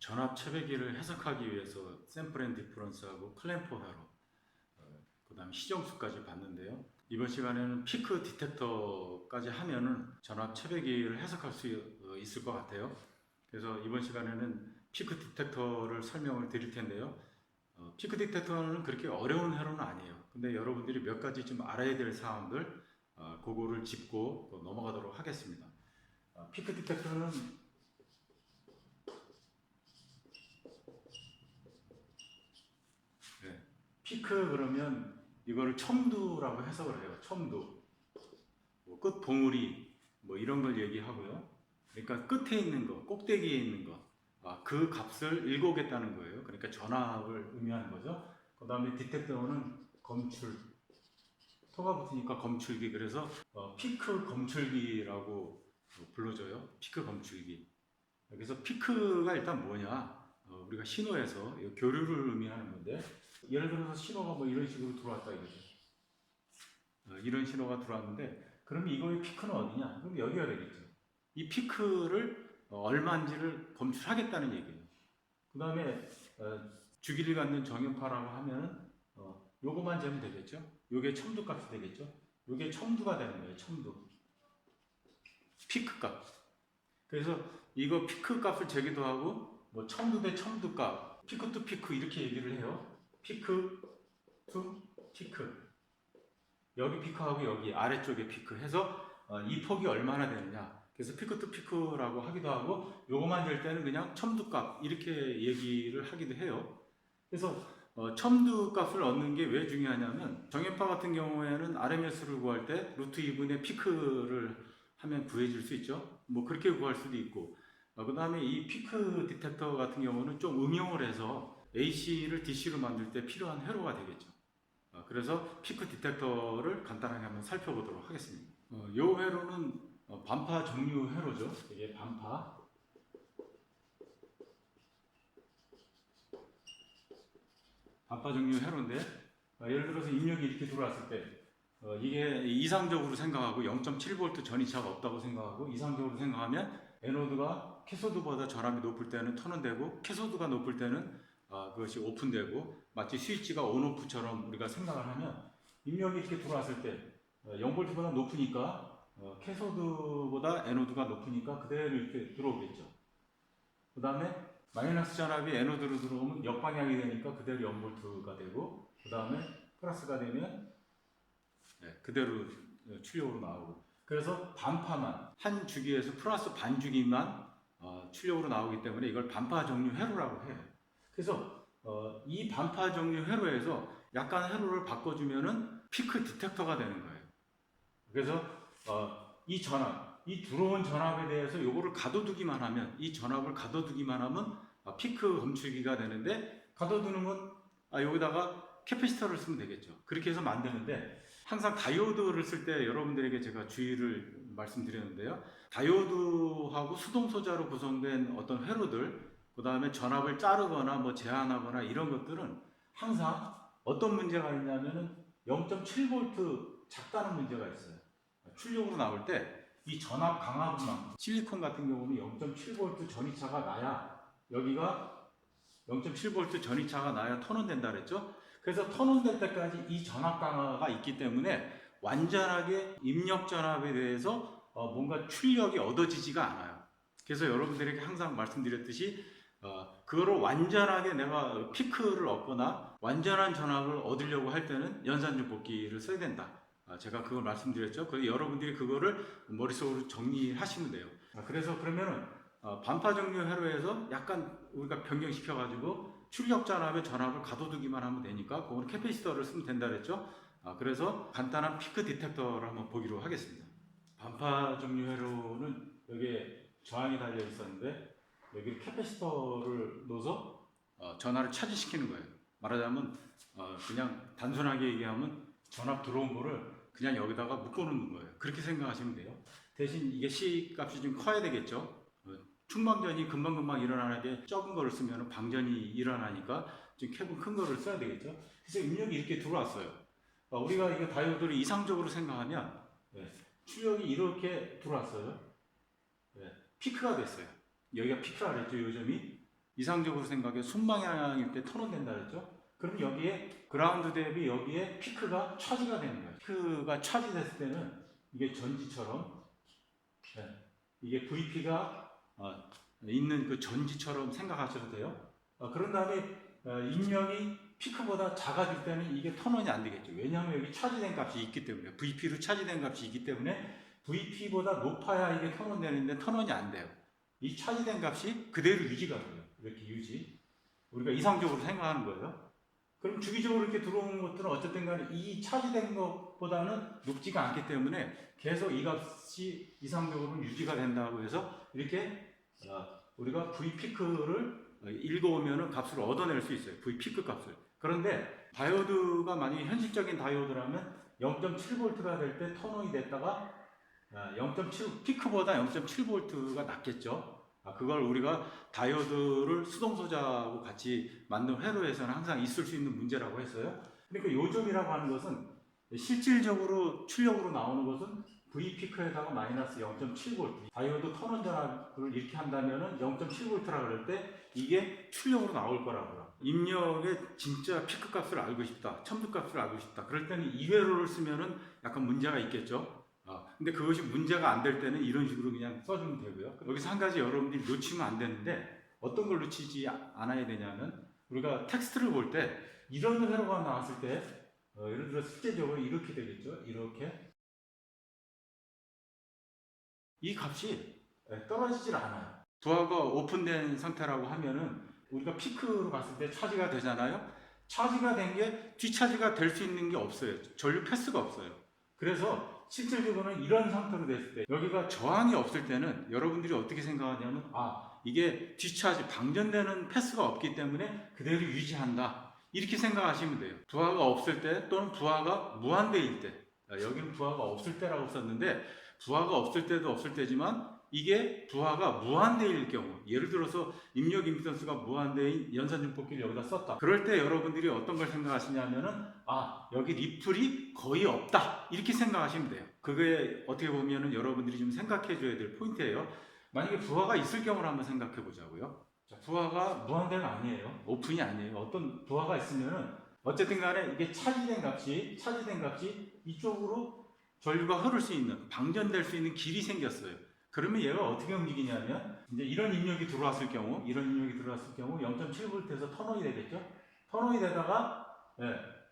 전압 체배기를 해석하기 위해서 샘플 앤 디퍼런스하고 클램퍼 회로, 그 다음 시정수까지 봤는데요. 이번 시간에는 피크 디텍터까지 하면은 전압 체배기를 해석할 수 있을 것 같아요. 그래서 이번 시간에는 피크 디텍터를 설명을 드릴 텐데요. 피크 디텍터는 그렇게 어려운 회로는 아니에요. 근데 여러분들이 몇 가지 좀 알아야 될 사항들, 그거를 짚고 넘어가도록 하겠습니다. 피크 디텍터는 피크 그러면 이거를 첨두라고 해석을 해요. 첨두. 끝 봉우리 뭐 이런 걸 얘기하고요. 그러니까 끝에 있는 거, 꼭대기에 있는 거, 그 값을 읽어오겠다는 거예요. 그러니까 전압을 의미하는 거죠. 그 다음에 디텍터는 검출, 토가 붙으니까 검출기. 그래서 피크 검출기라고 불러줘요. 피크 검출기. 그래서 피크가 일단 뭐냐? 우리가 신호에서 교류를 의미하는 건데, 예를 들어서 신호가 뭐 이런 식으로 들어왔다 이거죠. 이런 신호가 들어왔는데, 그러면 이거의 피크는 어디냐? 그럼 여기가 되겠죠. 이 피크를 얼마인지를 검출하겠다는 얘기예요. 그 다음에 주기를 갖는 정연파라고 하면은 요거만 재면 되겠죠. 요게 첨두 값이 되겠죠. 요게 첨두가 되는 거예요. 첨두. 피크 값. 그래서 이거 피크 값을 재기도 하고 뭐 첨두 대 첨두 값, 피크 투 피크 이렇게 얘기를 해요. 피크 투 피크. 여기 피크하고 여기 아래쪽에 피크 해서 이 폭이 얼마나 되느냐. 그래서 피크 투 피크라고 하기도 하고 요거만 될 때는 그냥 첨두 값 이렇게 얘기를 하기도 해요. 그래서 첨두 값을 얻는 게 왜 중요하냐면 정연파 같은 경우에는 RMS를 구할 때 루트 2분의 피크를 하면 구해질 수 있죠. 뭐 그렇게 구할 수도 있고 그 다음에 이 피크 디텍터 같은 경우는 좀 응용을 해서 AC를 DC로 만들 때 필요한 회로가 되겠죠. 그래서 피크 디텍터를 간단하게 한번 살펴보도록 하겠습니다. 이 회로는 반파 종류 회로죠. 이게 반파 종류 회로인데 예를 들어서 입력이 이렇게 들어왔을 때 이게 이상적으로 생각하고 0.7V 전이차가 없다고 생각하고 이상적으로 생각하면 에노드가 캐소드보다 전압이 높을 때는 턴온되고 캐소드가 높을 때는 그것이 오픈되고 마치 스위치가 온오프처럼 우리가 생각을 하면 입력이 이렇게 들어왔을 때 0V보다 높으니까 캐소드보다 에노드가 높으니까 그대로 이렇게 들어오겠죠. 그 다음에 마이너스 전압이 에노드로 들어오면 역방향이 되니까 그대로 0V가 되고 그 다음에 플러스가 되면 그대로 출력으로 나오고 그래서 반파만 한 주기에서 플러스 반 주기만 출력으로 나오기 때문에 이걸 반파 종류 회로라고 해요. 그래서 이 반파 종류 회로에서 약간 회로를 바꿔주면은 피크 디텍터가 되는 거예요. 그래서 이 전압, 이 들어온 전압에 대해서 요거를 가둬두기만 하면 이 전압을 가둬두기만 하면 피크 검출기가 되는데 가둬두는 건 여기다가 캐패시터를 쓰면 되겠죠. 그렇게 해서 만드는데 항상 다이오드를 쓸 때 여러분들에게 제가 주의를 말씀드렸는데요. 다이오드하고 수동소자로 구성된 어떤 회로들 그 다음에 전압을 자르거나 뭐 제한하거나 이런 것들은 항상 어떤 문제가 있냐면은 0.7V 작다는 문제가 있어요. 출력으로 나올 때 이 전압 강화분만 실리콘 같은 경우는 0.7V 전이차가 나야 여기가 0.7V 전이차가 나야 턴온 된다 그랬죠. 그래서 턴온 될 때까지 이 전압 강화가 있기 때문에 완전하게 입력 전압에 대해서 뭔가 출력이 얻어지지가 않아요. 그래서 여러분들에게 항상 말씀드렸듯이 그거를 완전하게 내가 피크를 얻거나 완전한 전압을 얻으려고 할 때는 연산중복기를 써야 된다. 제가 그걸 말씀드렸죠. 그래서 여러분들이 그거를 머릿속으로 정리하시면 돼요. 그래서 그러면은 반파 종류 회로에서 약간 우리가 변경시켜가지고 출력 전압의 전압을 가둬두기만 하면 되니까 그거는 캐패시터를 쓰면 된다 그랬죠. 그래서 간단한 피크 디텍터를 한번 보기로 하겠습니다. 반파 종류 회로는 여기에 저항이 달려 있었는데 여기 캐패시터를 넣어서 전압을 차지시키는 거예요. 말하자면 그냥 단순하게 얘기하면 전압 들어온 거를 그냥 여기다가 묶어놓는 거예요. 그렇게 생각하시면 돼요. 대신 이게 C 값이 좀 커야 되겠죠. 충방전이 금방금방 일어나는데 적은 거를 쓰면 방전이 일어나니까 좀 캡은 큰 거를 써야 되겠죠. 그래서 입력이 이렇게 들어왔어요. 우리가 이거 다이오드를 이상적으로 생각하면 출력이 이렇게 들어왔어요. 피크가 됐어요. 여기가 피크라 그랬죠. 요점이 이상적으로 생각해 순방향일 때 턴온된다 그랬죠? 그럼 여기에 그라운드 대비 여기에 피크가 차지가 되는 거예요. 피크가 차지됐을 때는 이게 전지처럼 이게 VP가 있는 그 전지처럼 생각하셔도 돼요. 그런 다음에 입력이 피크보다 작아질 때는 이게 턴온이 안 되겠죠. 왜냐하면 여기 차지된 값이 있기 때문에 VP로 차지된 값이 있기 때문에 VP보다 높아야 이게 턴온 되는데 턴온이 안 돼요. 이 차지된 값이 그대로 유지가 돼요. 이렇게 유지. 우리가 이상적으로 생각하는 거예요. 그럼 주기적으로 이렇게 들어오는 것들은 어쨌든 간에 이 차지된 것보다는 높지가 않기 때문에 계속 이 값이 이상적으로 유지가 된다고 해서 이렇게 우리가 V피크를 읽어오면은 값을 얻어낼 수 있어요. V피크 값을. 그런데 다이오드가 만약에 현실적인 다이오드라면 0.7V가 될 때 턴온이 됐다가 0.7 피크보다 0.7V가 낮겠죠. 그걸 우리가 다이오드를 수동소자하고 같이 만든 회로에서는 항상 있을 수 있는 문제라고 했어요. 그러니까 요점이라고 하는 것은 실질적으로 출력으로 나오는 것은 V피크에다가 마이너스 0.7V 다이오드 턴온 전압을 이렇게 한다면은 0.7V라 그럴 때 이게 출력으로 나올 거라고요. 입력의 진짜 피크 값을 알고 싶다, 첨부 값을 알고 싶다. 그럴 때는 이 회로를 쓰면은 약간 문제가 있겠죠. 근데 그것이 문제가 안 될 때는 이런 식으로 그냥 써주면 되고요. 여기서 한 가지 여러분들이 놓치면 안 되는데 어떤 걸 놓치지 않아야 되냐면 우리가 텍스트를 볼 때 이런 회로가 나왔을 때 예를 들어 실제적으로 이렇게 되겠죠. 이렇게 이 값이 떨어지질 않아요. 부하가 오픈된 상태라고 하면은 우리가 피크로 갔을 때 차지가 되잖아요. 차지가 된 게 뒤차지가 될 수 있는 게 없어요. 전류 패스가 없어요. 그래서 실질적으로는 이런 상태로 됐을 때 여기가 저항이 없을 때는 여러분들이 어떻게 생각하냐면 이게 뒤차지 방전되는 패스가 없기 때문에 그대로 유지한다 이렇게 생각하시면 돼요. 부하가 없을 때 또는 부하가 무한대일 때 여기는 부하가 없을 때라고 썼는데 부하가 없을 때도 없을 때지만 이게 부하가 무한대일 경우 예를 들어서 입력 임피던스가 무한대인 연산증폭기를 여기다 썼다. 그럴 때 여러분들이 어떤 걸 생각하시냐면은 여기 리플이 거의 없다 이렇게 생각하시면 돼요. 그게 어떻게 보면은 여러분들이 좀 생각해 줘야 될 포인트예요. 만약에 부하가 있을 경우를 한번 생각해 보자고요. 자, 부하가 무한대는 아니에요. 오픈이 아니에요. 어떤 부하가 있으면은 어쨌든 간에 이게 차지된 값이 이쪽으로 전류가 흐를 수 있는 방전될 수 있는 길이 생겼어요. 그러면 얘가 어떻게 움직이냐면 이제 이런 입력이 들어왔을 경우 0.7V에서 턴온이 되겠죠. 턴온이 되다가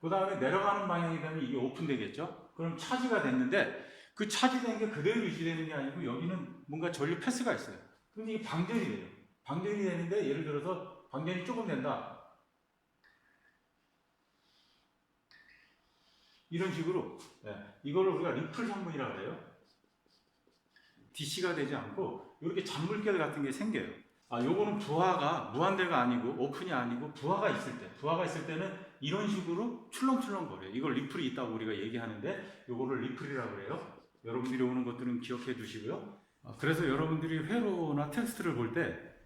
그 다음에 내려가는 방향이 되면 이게 오픈되겠죠. 그럼 차지가 됐는데 그 차지된 게 그대로 유지되는 게 아니고 여기는 뭔가 전류 패스가 있어요. 근데 이게 방전이 돼요. 방전이 되는데 예를 들어서 방전이 조금 된다. 이런 식으로 이걸 우리가 리플 산문이라고 해요. DC가 되지 않고 이렇게 잔물결 같은 게 생겨요. 요거는 부하가 무한대가 아니고 오픈이 아니고 부하가 있을 때는 이런 식으로 출렁출렁 거려요. 이걸 리플이 있다고 우리가 얘기하는데 요거를 리플이라고 해요. 여러분들이 오는 것들은 기억해 두시고요. 그래서 여러분들이 회로나 텍스트를 볼 때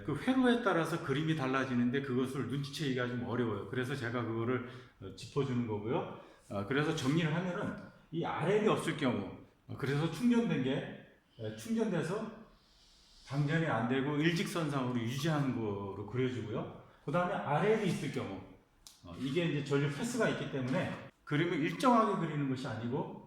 그 회로에 따라서 그림이 달라지는데 그것을 눈치채기가 좀 어려워요. 그래서 제가 그거를 짚어주는 거고요. 그래서 정리를 하면은 이 RL이 없을 경우 그래서 충전돼서 방전이 안 되고 일직선상으로 유지하는 거로 그려주고요. 그 다음에 RL이 있을 경우 이게 이제 전류 패스가 있기 때문에 그림을 일정하게 그리는 것이 아니고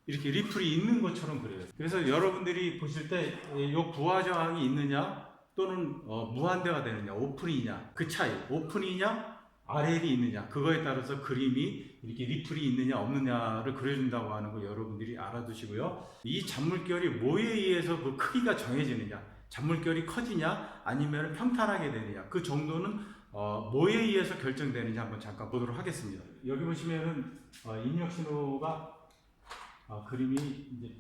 이렇게 리플이 있는 것처럼 그려요. 그래서 여러분들이 보실 때 이 부하 저항이 있느냐 또는 무한대가 되느냐 오픈이냐 그 차이 오픈이냐 RL이 있느냐 그거에 따라서 그림이 이렇게 리플이 있느냐 없느냐를 그려준다고 하는 거 여러분들이 알아두시고요. 이 잔물결이 뭐에 의해서 그 크기가 정해지느냐 잔물결이 커지냐 아니면 평탄하게 되느냐 그 정도는 뭐에 의해서 결정되는지 한번 잠깐 보도록 하겠습니다. 여기 보시면은 입력 신호가 그림이 이제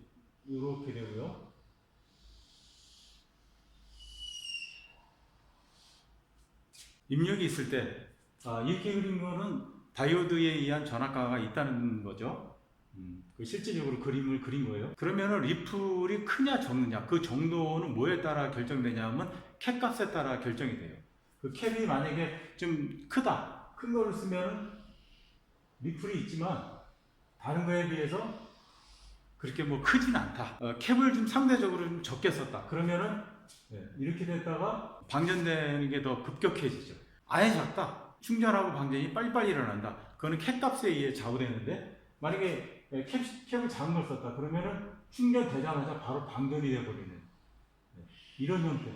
이렇게 되고요. 입력이 있을 때 이렇게 그린 거는 다이오드에 의한 전압가가 있다는 거죠. 그 실질적으로 그림을 그린 거예요. 그러면은 리플이 크냐 적느냐 그 정도는 뭐에 따라 결정되냐면 캡 값에 따라 결정이 돼요. 그 캡이 만약에 좀 큰 거를 쓰면 리플이 있지만 다른 거에 비해서 그렇게 뭐 크진 않다. 캡을 좀 상대적으로 좀 적게 썼다. 그러면은 이렇게 됐다가 방전되는 게 더 급격해지죠. 아예 작다. 충전하고 방전이 빨리빨리 일어난다. 그거는 캡 값에 의해 좌우되는데, 만약에 캡을 작은 걸 썼다. 그러면은 충전되자마자 바로 방전이 돼버리는 이런 형태.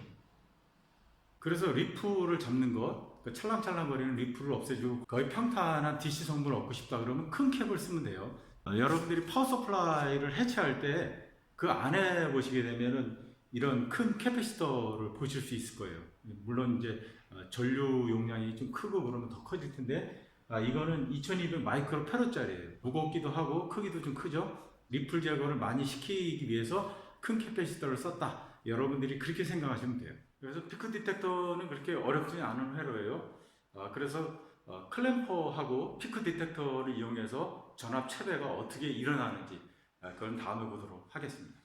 그래서 리프를 잡는 것, 그 찰랑찰랑거리는 리프를 없애주고 거의 평탄한 DC 성분을 얻고 싶다 그러면 큰 캡을 쓰면 돼요. 여러분들이 파워 서플라이를 해체할 때 그 안에 보시게 되면은 이런 큰 캐패시터를 보실 수 있을 거예요. 물론 이제 전류 용량이 좀 크고 그러면 더 커질 텐데, 이거는 2200 마이크로 페로짜리예요. 무겁기도 하고 크기도 좀 크죠. 리플 제거를 많이 시키기 위해서 큰 캐패시터를 썼다. 여러분들이 그렇게 생각하시면 돼요. 그래서 피크 디텍터는 그렇게 어렵지 않은 회로예요. 그래서 클램퍼하고 피크 디텍터를 이용해서 전압 최대가 어떻게 일어나는지, 그건 다음에 보도록 하겠습니다.